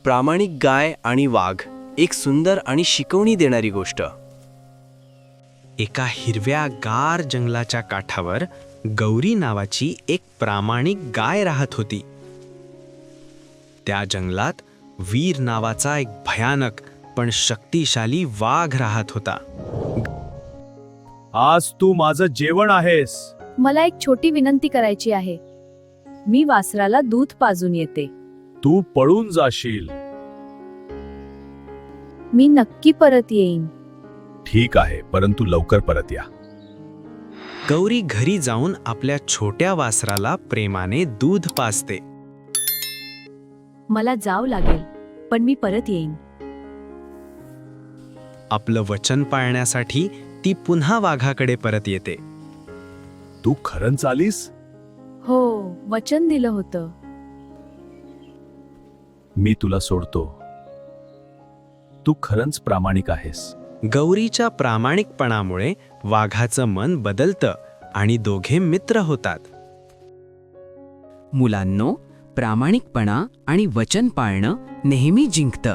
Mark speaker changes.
Speaker 1: प्रामाणिक गाय आणि वाघ, एक सुंदर आणि शिकवणी देणारी गोष्ट.
Speaker 2: एका हिरव्या गार जंगलाच्या काठावर गौरी नावाची एक प्रामाणिक गाय राहत होती. त्या जंगलात वीर नावाचा एक भयानक पण शक्तिशाली वाघ राहत होता.
Speaker 3: आज तू माझं जेवण आहेस.
Speaker 4: मला एक छोटी विनंती करायची आहे. मी वासराला दूध पाजून येते.
Speaker 3: तू पळून जाशील.
Speaker 4: मी नक्की परत येईन.
Speaker 3: ठीक आहे, परंतु लवकर परत या.
Speaker 2: गौरी घरी जाऊन आपल्या छोट्या वासराला प्रेमाने दूध पाजते.
Speaker 4: मला जावं लागेल, पण मी परत येईन.
Speaker 2: आपलं वचन पाळण्यासाठी ती पुन्हा वाघाकडे परत येते.
Speaker 3: तू खरंच आलीस?
Speaker 4: हो, वचन दिलं होतं.
Speaker 3: मी तुला सोडतो. तू खरंच प्रामाणिक आहेस.
Speaker 2: गौरीच्या प्रामाणिकपणामुळे वाघाचं मन बदलतं आणि दोघे मित्र होतात.
Speaker 5: मुलांनो, प्रामाणिकपणा आणि वचन पाळणं नेहमी जिंकतं.